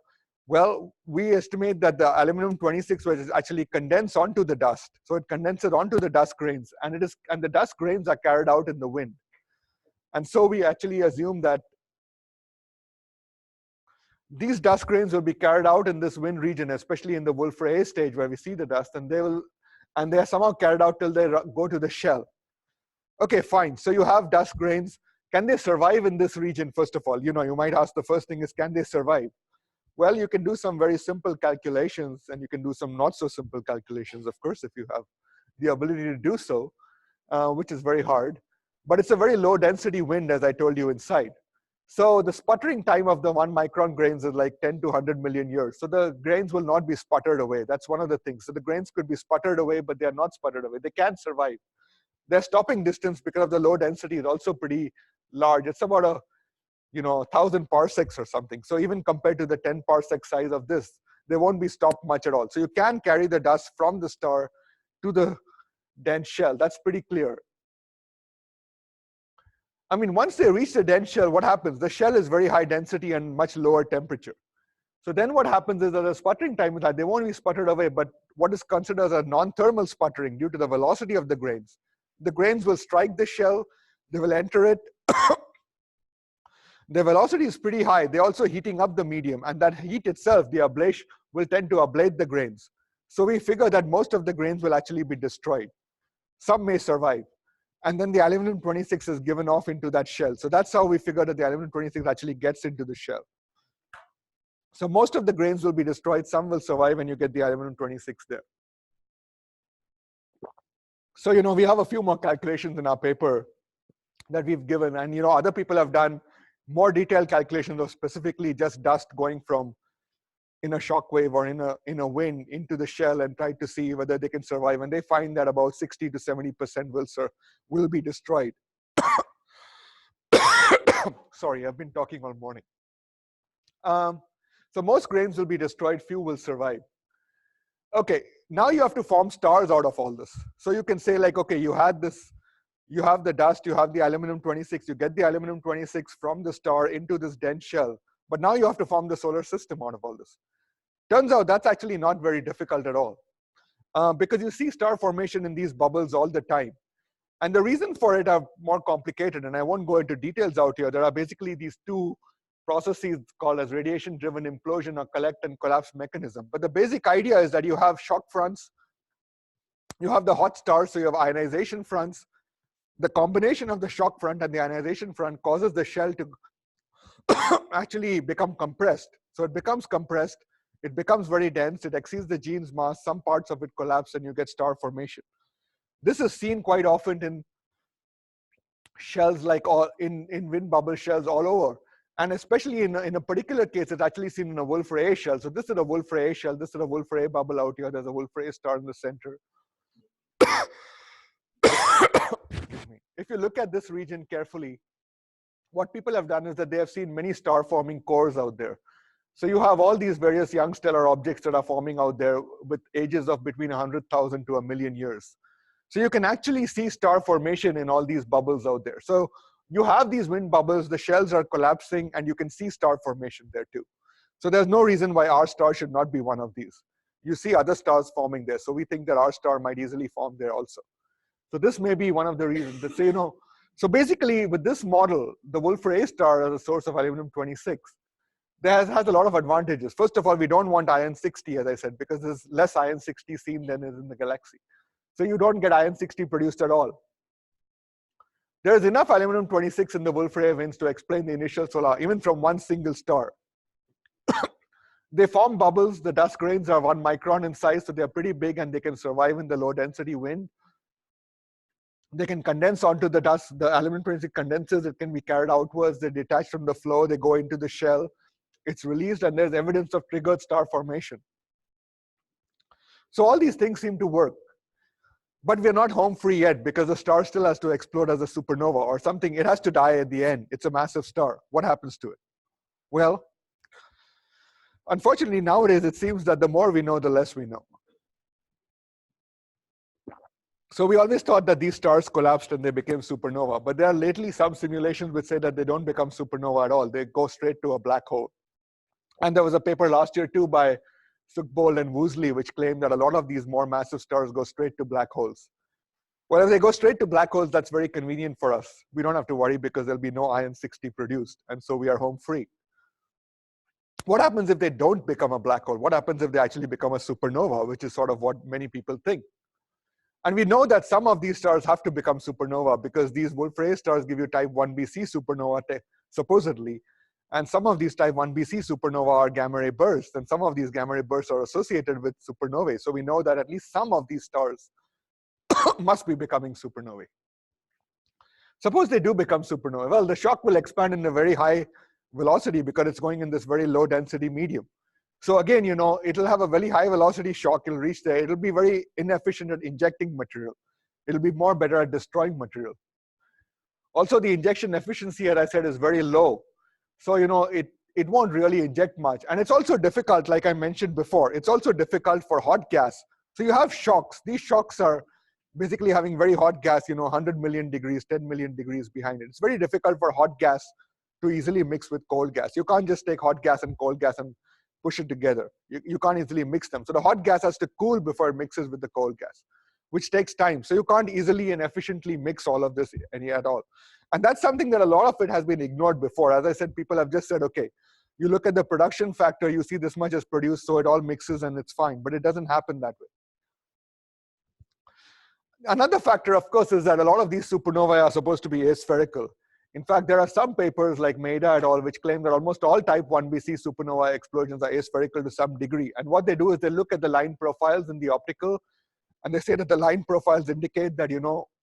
Well, we estimate that the aluminum-26 was actually condensed onto the dust. So it condenses onto the dust grains, and the dust grains are carried out in the wind. And so we actually assume that these dust grains will be carried out in this wind region, especially in the Wolf-Rayet stage where we see the dust, and they are somehow carried out till they go to the shell. Okay, fine. So you have dust grains. Can they survive in this region, first of all? You might ask, the first thing is, can they survive? Well, you can do some very simple calculations, and you can do some not so simple calculations, of course, if you have the ability to do so, which is very hard. But it's a very low density wind, as I told you, inside. So the sputtering time of the 1 micron grains is like 10 to 100 million years. So the grains will not be sputtered away. That's one of the things. So the grains could be sputtered away, but they are not sputtered away. They can't survive. Their stopping distance, because of the low density, is also pretty large. It's about 1,000 parsecs or something. So even compared to the 10 parsec size of this, they won't be stopped much at all. So you can carry the dust from the star to the dense shell. That's pretty clear. I mean, once they reach the dense shell, what happens? The shell is very high density and much lower temperature. So then what happens is that the sputtering time is that they won't be sputtered away, but what is considered as a non-thermal sputtering due to the velocity of the grains. The grains will strike the shell, they will enter it. The velocity is pretty high. They're also heating up the medium, and that heat itself, the ablation, will tend to ablate the grains. So we figure that most of the grains will actually be destroyed. Some may survive. And then the aluminum-26 is given off into that shell. So that's how we figure that the aluminum-26 actually gets into the shell. So most of the grains will be destroyed, some will survive, and you get the aluminum-26 there. So, we have a few more calculations in our paper that we've given, and other people have done more detailed calculations of specifically just dust going from in a shock wave or in a wind into the shell and try to see whether they can survive. And they find that about 60 to 70% will be destroyed. Sorry, I've been talking all morning. So most grains will be destroyed, few will survive. Okay, now you have to form stars out of all this. So you can say like, okay, you have the dust, you have the aluminum-26, you get the aluminum-26 from the star into this dense shell, but now you have to form the solar system out of all this. Turns out that's actually not very difficult at all, because you see star formation in these bubbles all the time. And the reasons for it are more complicated, and I won't go into details out here. There are basically these two processes called as radiation-driven implosion or collect and collapse mechanism. But the basic idea is that you have shock fronts, you have the hot stars, so you have ionization fronts. The combination of the shock front and the ionization front causes the shell to actually become compressed. So it becomes compressed, it becomes very dense, it exceeds the gene's mass, some parts of it collapse, and you get star formation. This is seen quite often in shells like in wind bubble shells all over. And especially in a particular case, it's actually seen in a Wolf-Rayet shell. So this is a Wolf-Rayet shell, this is a Wolf-Rayet bubble out here, there's a Wolf-Rayet star in the center. If you look at this region carefully, what people have done is that they have seen many star-forming cores out there. So you have all these various young stellar objects that are forming out there with ages of between 100,000 to 1,000,000 years. So you can actually see star formation in all these bubbles out there. So you have these wind bubbles, the shells are collapsing, and you can see star formation there too. So there's no reason why our star should not be one of these. You see other stars forming there, so we think that our star might easily form there also. So this may be one of the reasons that say, so basically with this model, the Wolf-Rayet star as a source of aluminum-26, has a lot of advantages. First of all, we don't want iron-60, as I said, because there's less iron-60 seen than is in the galaxy. So you don't get iron-60 produced at all. There is enough aluminum-26 in the Wolf-Rayet winds to explain the initial solar, even from one single star. They form bubbles. The dust grains are 1 micron in size, so they're pretty big and they can survive in the low-density wind. They can condense onto the dust. The aluminum-26 condenses. It can be carried outwards. They detach from the flow. They go into the shell. It's released, and there's evidence of triggered star formation. So all these things seem to work. But we're not home free yet, because the star still has to explode as a supernova or something. It has to die at the end. It's a massive star. What happens to it? Well, unfortunately, nowadays, it seems that the more we know, the less we know. So we always thought that these stars collapsed and they became supernova. But there are lately some simulations which say that they don't become supernova at all. They go straight to a black hole. And there was a paper last year, too, by Sukbol and Woosley, which claimed that a lot of these more massive stars go straight to black holes. Well, if they go straight to black holes, that's very convenient for us. We don't have to worry because there'll be no iron-60 produced. And so we are home free. What happens if they don't become a black hole? What happens if they actually become a supernova, which is sort of what many people think? And we know that some of these stars have to become supernova because these Wolf-Rayet stars give you type 1bc supernova, supposedly. And some of these type 1bc supernova are gamma-ray bursts, and some of these gamma-ray bursts are associated with supernovae. So we know that at least some of these stars must be becoming supernovae. Suppose they do become supernovae. Well, the shock will expand in a very high velocity because it's going in this very low density medium. So again, it'll have a very high velocity shock. It'll reach there. It'll be very inefficient at injecting material. It'll be more better at destroying material. Also, the injection efficiency, as I said, is very low. So, it won't really inject much. And it's also difficult, like I mentioned before, it's also difficult for hot gas. So you have shocks. These shocks are basically having very hot gas, 100 million degrees, 10 million degrees behind it. It's very difficult for hot gas to easily mix with cold gas. You can't just take hot gas and cold gas and push it together. You can't easily mix them. So the hot gas has to cool before it mixes with the cold gas, which takes time. So you can't easily and efficiently mix all of this at all. And that's something that a lot of it has been ignored before. As I said, people have just said, okay, you look at the production factor, you see this much is produced, so it all mixes and it's fine. But it doesn't happen that way. Another factor, of course, is that a lot of these supernovae are supposed to be aspherical. In fact, there are some papers like Maeda et al. Which claim that almost all type 1bc supernova explosions are aspherical to some degree. And what they do is they look at the line profiles in the optical, and they say that the line profiles indicate that,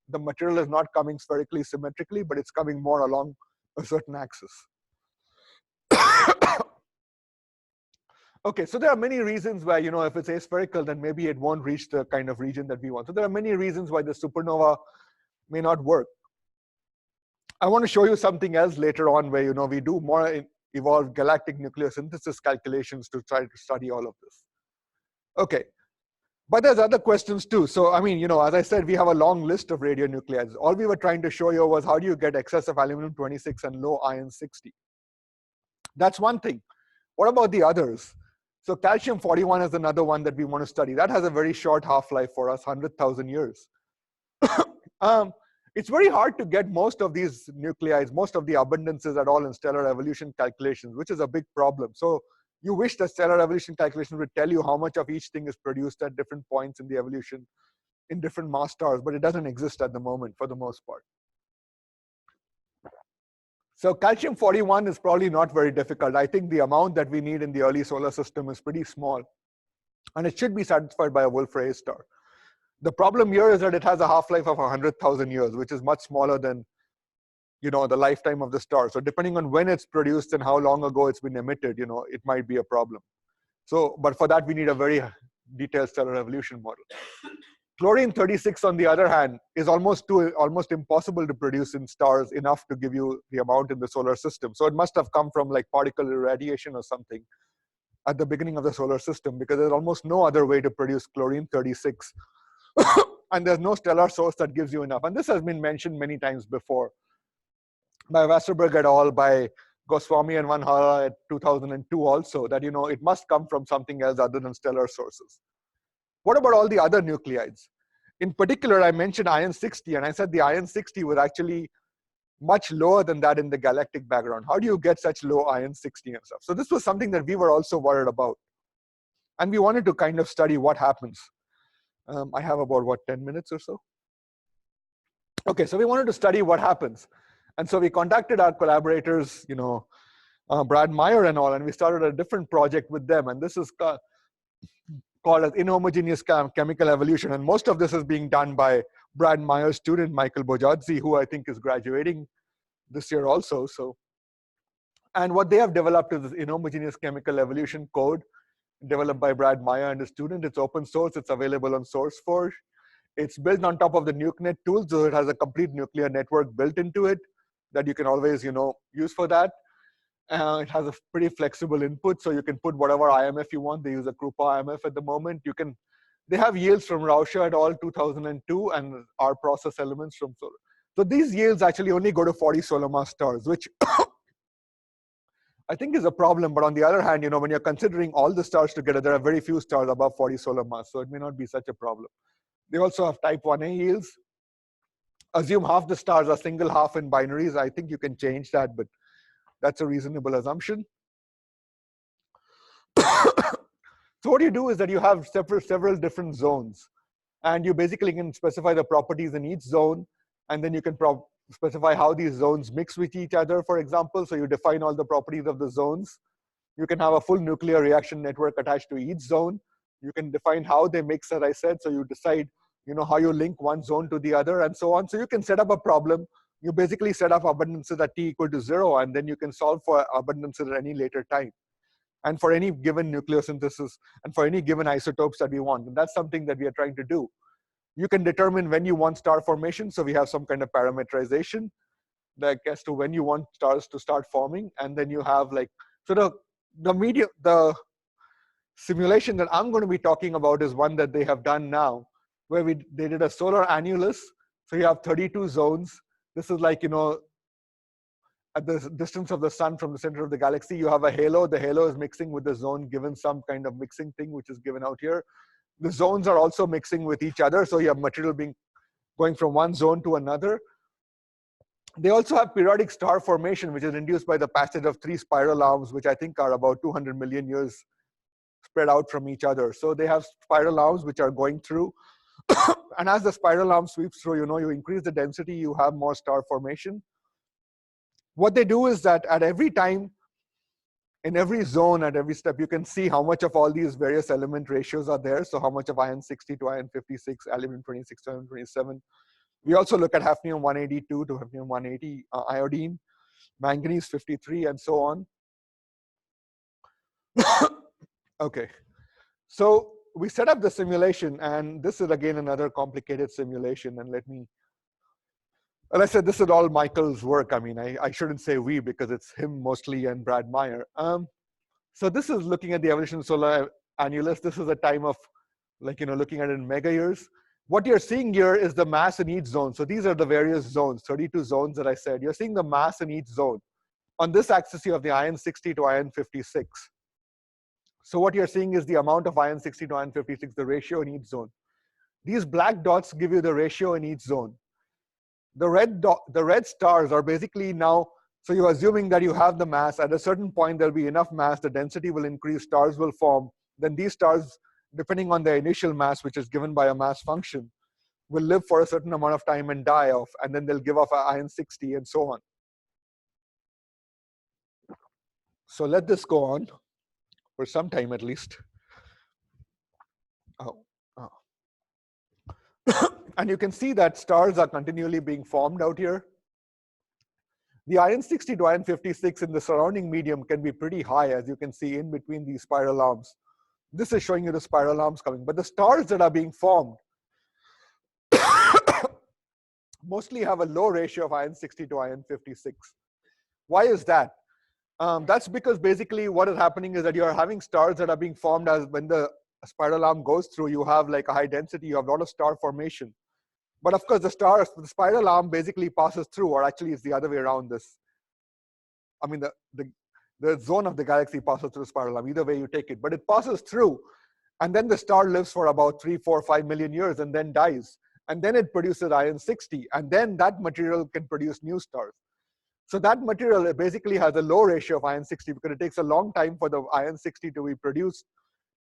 the material is not coming spherically symmetrically, but it's coming more along a certain axis. Okay, so there are many reasons why, if it's aspherical, then maybe it won't reach the kind of region that we want. So there are many reasons why the supernova may not work. I want to show you something else later on where, we do more evolved galactic nucleosynthesis calculations to try to study all of this. Okay, but there's other questions too. So, I mean, as I said, we have a long list of radionuclides. All we were trying to show you was how do you get excess of aluminum-26 and low iron-60. That's one thing. What about the others? So calcium-41 is another one that we want to study. That has a very short half-life for us, 100,000 years. It's very hard to get most of these nuclides, most of the abundances at all in stellar evolution calculations, which is a big problem. So you wish that stellar evolution calculation would tell you how much of each thing is produced at different points in the evolution, in different mass stars, but it doesn't exist at the moment for the most part. So calcium-41 is probably not very difficult. I think the amount that we need in the early solar system is pretty small, and it should be satisfied by a Wolf-Rayet star. The problem here is that it has a half-life of 100,000 years, which is much smaller than, the lifetime of the star. So depending on when it's produced and how long ago it's been emitted, it might be a problem. So, but for that, we need a very detailed stellar evolution model. Chlorine-36, on the other hand, is almost impossible to produce in stars enough to give you the amount in the solar system. So it must have come from like particle irradiation or something at the beginning of the solar system, because there's almost no other way to produce chlorine-36. And there's no stellar source that gives you enough. And this has been mentioned many times before by Wasserberg et al., by Goswami and Van Hara at 2002 also, that it must come from something else other than stellar sources. What about all the other nuclides? In particular, I mentioned iron-60, and I said the iron-60 was actually much lower than that in the galactic background. How do you get such low iron-60 and stuff? So this was something that we were also worried about. And we wanted to kind of study what happens. I have about, 10 minutes or so? Okay, so we wanted to study what happens. And so we contacted our collaborators, Brad Meyer and all, and we started a different project with them. And this is called as Inhomogeneous Chemical Evolution. And most of this is being done by Brad Meyer's student, Michael Bojadzi, who I think is graduating this year also. And what they have developed is this Inhomogeneous Chemical Evolution code developed by Brad Meyer and his student. It's open source. It's available on SourceForge. It's built on top of the NucNet tool, so it has a complete nuclear network built into it that you can always, use for that. It has a pretty flexible input, so you can put whatever IMF you want. They use a Krupa IMF at the moment. They have yields from Rauscher et al. 2002 and our process elements from solar. So these yields actually only go to 40 solar mass stars, which I think is a problem. But on the other hand, when you're considering all the stars together, there are very few stars above 40 solar mass, so it may not be such a problem. They also have type 1a yields. Assume half the stars are single half in binaries. I think you can change that, but that's a reasonable assumption. So what you do is that you have several different zones, and you basically can specify the properties in each zone, and then you can specify how these zones mix with each other, for example. So you define all the properties of the zones. You can have a full nuclear reaction network attached to each zone. You can define how they mix, as I said. So you decide, how you link one zone to the other and so on. So you can set up a problem. You basically set up abundances at t equal to 0, and then you can solve for abundances at any later time, and for any given nucleosynthesis, and for any given isotopes that we want. And that's something that we are trying to do. You can determine when you want star formation. So we have some kind of parameterization that as to when you want stars to start forming. And then you have the simulation that I'm going to be talking about is one that they have done now, where they did a solar annulus. So you have 32 zones. This is like, at the distance of the sun from the center of the galaxy, you have a halo. The halo is mixing with the zone given some kind of mixing thing, which is given out here. The zones are also mixing with each other. So you have material going from one zone to another. They also have periodic star formation, which is induced by the passage of 3 spiral arms, which I think are about 200 million years spread out from each other. So they have spiral arms which are going through. And as the spiral arm sweeps through, you increase the density, you have more star formation. What they do is that at every time, in every zone, at every step, you can see how much of all these various element ratios are there. So how much of iron 60 to iron 56, aluminum 26 to iron 27. We also look at hafnium 182 to hafnium 180, iodine, manganese 53, and so on. Okay, so we set up the simulation, and this is again another complicated simulation. And well, I said this is all Michael's work. I mean, I shouldn't say we because it's him mostly and Brad Meyer. So this is looking at the evolution of solar annulus. This is a time of looking at it in mega years. What you're seeing here is the mass in each zone. So these are the various zones, 32 zones that I said. You're seeing the mass in each zone. On this axis, you have the iron 60 to iron 56. So what you're seeing is the amount of iron 60 to iron 56, the ratio in each zone. These black dots give you the ratio in each zone. The red stars are basically now, so you're assuming that you have the mass. At a certain point, there'll be enough mass, the density will increase, stars will form. Then these stars, depending on their initial mass, which is given by a mass function, will live for a certain amount of time and die off, and then they'll give off iron 60 and so on. So let this go on for some time at least. And you can see that stars are continually being formed out here. The iron 60 to iron 56 in the surrounding medium can be pretty high, as you can see in between these spiral arms. This is showing you the spiral arms coming. But the stars that are being formed mostly have a low ratio of iron 60 to iron 56. Why is that? That's because basically what is happening is that you are having stars that are being formed as when the spiral arm goes through, you have like a high density, you have a lot of star formation. But of course, the spiral arm basically passes through, or actually it's the other way around this. I mean, the zone of the galaxy passes through the spiral arm, either way you take it. But it passes through, and then the star lives for about 3, 4, 5 million years and then dies. And then it produces iron 60, and then that material can produce new stars. So that material basically has a low ratio of iron 60 because it takes a long time for the iron 60 to be produced,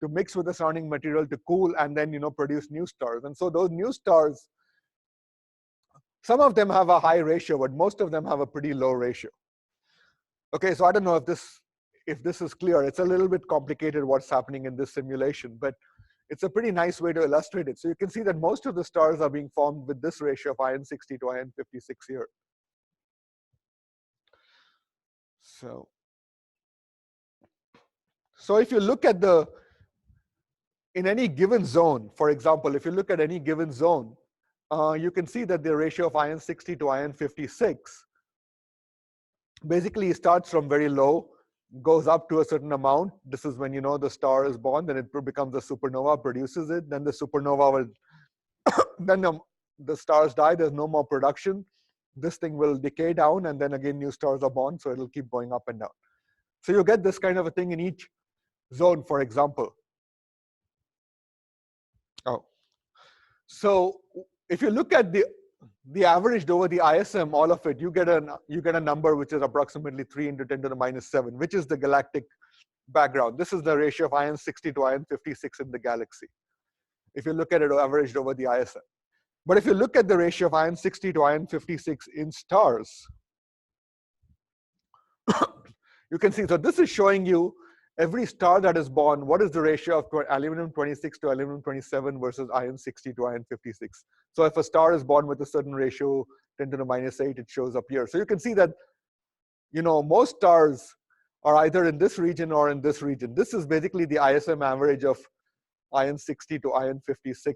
to mix with the surrounding material, to cool, and then produce new stars. And so those new stars, some of them have a high ratio, but most of them have a pretty low ratio. Okay, so I don't know if this is clear. It's a little bit complicated what's happening in this simulation, but it's a pretty nice way to illustrate it. So you can see that most of the stars are being formed with this ratio of iron 60 to iron 56 here. So if you look at in any given zone, for example, if you look at any given zone, you can see that the ratio of iron 60 to iron 56 basically starts from very low, goes up to a certain amount. This is when the star is born, then it becomes a supernova, produces it, then the supernova will, then the stars die, there's no more production. This thing will decay down, and then again new stars are born, so it'll keep going up and down. So you get this kind of a thing in each zone, for example. So if you look at the averaged over the ISM, all of it, you get a number which is approximately 3 into 10 to the minus 7, which is the galactic background. This is the ratio of iron 60 to iron 56 in the galaxy, if you look at it averaged over the ISM. But if you look at the ratio of iron 60 to iron 56 in stars, you can see, so this is showing you every star that is born, what is the ratio of aluminum 26 to aluminum 27 versus iron 60 to iron 56. So if a star is born with a certain ratio, 10 to the minus 8, it shows up here. So you can see that, most stars are either in this region or in this region. This is basically the ISM average of iron 60 to iron 56.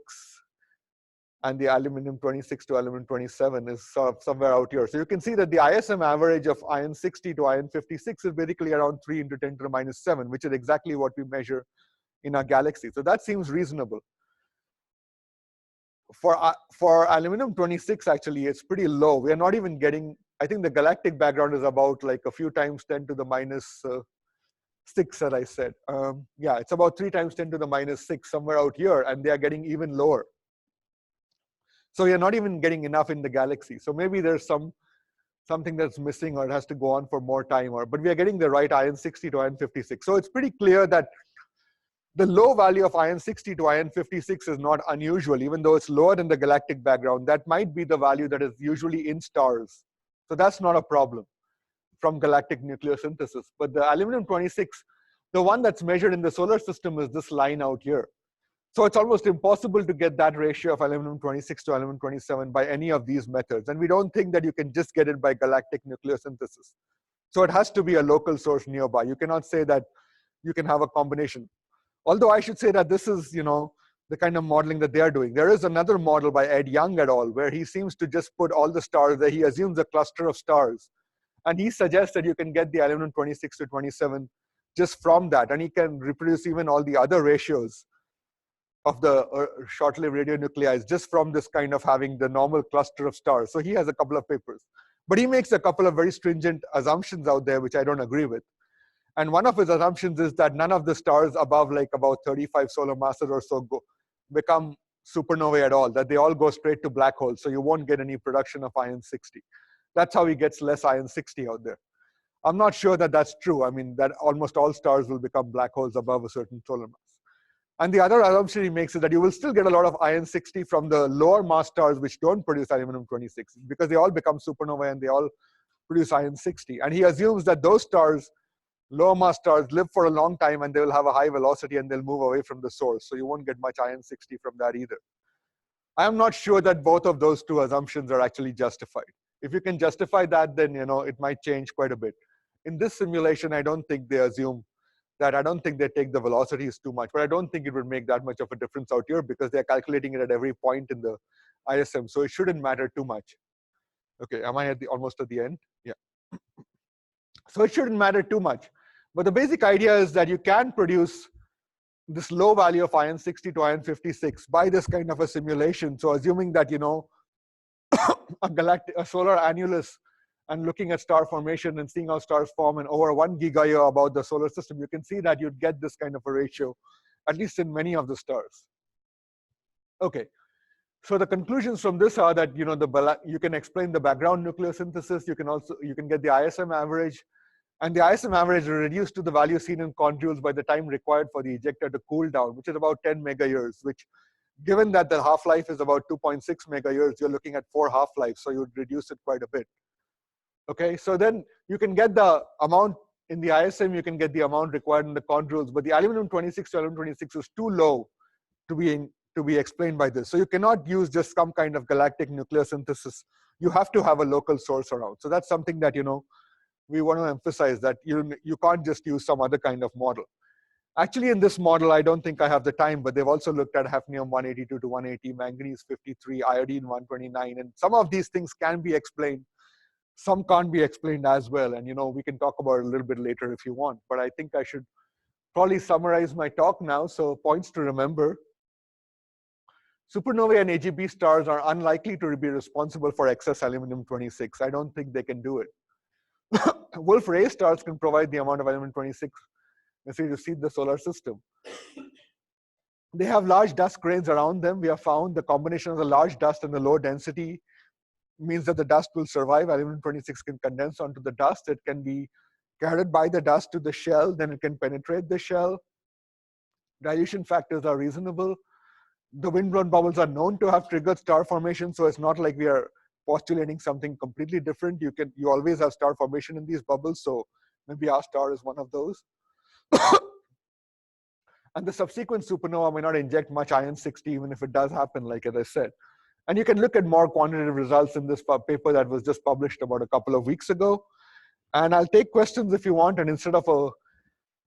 And the aluminum 26 to aluminum 27 is sort of somewhere out here. So you can see that the ISM average of iron 60 to iron 56 is basically around 3 into 10 to the minus 7, which is exactly what we measure in our galaxy. So that seems reasonable. For aluminum 26, actually, it's pretty low. We are not even getting I think the galactic background is about like a few times 10 to the minus 6 that I said. Yeah, it's about 3 times 10 to the minus 6 somewhere out here, and they are getting even lower. So you're not even getting enough in the galaxy. So maybe there's something that's missing, or it has to go on for more time, but we are getting the right iron 60 to iron 56. So it's pretty clear that the low value of iron 60 to iron 56 is not unusual, even though it's lower than the galactic background. That might be the value that is usually in stars. So that's not a problem from galactic nucleosynthesis. But the aluminum-26, the one that's measured in the solar system is this line out here. So it's almost impossible to get that ratio of aluminum-26 to aluminum-27 by any of these methods. And we don't think that you can just get it by galactic nucleosynthesis. So it has to be a local source nearby. You cannot say that you can have a combination. Although I should say that this is, the kind of modeling that they are doing. There is another model by Ed Young et al., where he seems to just put all the stars there. He assumes a cluster of stars. And he suggests that you can get the aluminum-26 to 27 just from that. And he can reproduce even all the other ratios of the short-lived radionuclides just from this kind of having the normal cluster of stars. So he has a couple of papers. But he makes a couple of very stringent assumptions out there, which I don't agree with. And one of his assumptions is that none of the stars above like about 35 solar masses or so become supernovae at all, that they all go straight to black holes. So you won't get any production of iron 60. That's how he gets less iron 60 out there. I'm not sure that that's true. I mean, that almost all stars will become black holes above a certain solar mass. And the other assumption he makes is that you will still get a lot of iron 60 from the lower mass stars which don't produce aluminum-26, because they all become supernovae and they all produce iron 60. And he assumes that those stars, lower mass stars, live for a long time and they will have a high velocity and they'll move away from the source. So you won't get much iron 60 from that either. I am not sure that both of those two assumptions are actually justified. If you can justify that, then it might change quite a bit. In this simulation, I don't think they assume that. I don't think they take the velocities too much, but I don't think it would make that much of a difference out here because they're calculating it at every point in the ISM, so it shouldn't matter too much. Okay, am I almost at the end? Yeah. So it shouldn't matter too much. But the basic idea is that you can produce this low value of iron 60 to iron 56 by this kind of a simulation. So assuming that, a solar annulus and looking at star formation and seeing how stars form, and over 1 gigayear about the solar system, you can see that you'd get this kind of a ratio, at least in many of the stars. Okay, so the conclusions from this are that you can explain the background nucleosynthesis. You can get the ISM average, and the ISM average is reduced to the value seen in conjoules by the time required for the ejector to cool down, which is about 10 megayears, which, given that the half-life is about 2.6 megayears, you're looking at 4 half-lives, so you'd reduce it quite a bit. Okay, so then you can get the amount in the ISM, you can get the amount required in the conjoules, but the aluminum-26 to aluminum-26 is too low to be explained by this. So you cannot use just some kind of galactic nucleosynthesis. You have to have a local source around. So that's something that we want to emphasize, that you can't just use some other kind of model. Actually, in this model, I don't think I have the time, but they've also looked at hafnium-182 to 180, manganese-53, iodine-129, and some of these things can be explained. Some can't be explained as well, and we can talk about it a little bit later if you want, but I think I should probably summarize my talk now. So points to remember: supernovae and AGB stars are unlikely to be responsible for excess aluminum-26. I don't think they can do it. Wolf-Rayet stars can provide the amount of aluminum-26 necessary to seed the solar system. They have large dust grains around them. We have found the combination of the large dust and the low density means that the dust will survive. Aluminum-26 can condense onto the dust. It can be carried by the dust to the shell. Then it can penetrate the shell. Dilution factors are reasonable. The windblown bubbles are known to have triggered star formation, so it's not like we are postulating something completely different. You always have star formation in these bubbles, so maybe our star is one of those. And the subsequent supernova may not inject much iron 60, even if it does happen, like as I said. And you can look at more quantitative results in this paper that was just published about a couple of weeks ago. And I'll take questions if you want, and instead of a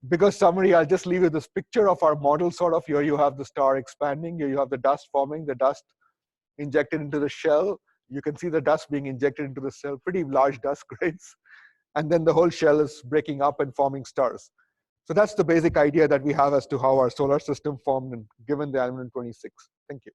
bigger summary, I'll just leave you this picture of our model sort of. Here you have the star expanding, here you have the dust forming, the dust injected into the shell. You can see the dust being injected into the shell, pretty large dust grains. And then the whole shell is breaking up and forming stars. So that's the basic idea that we have as to how our solar system formed and given the aluminum-26. Thank you.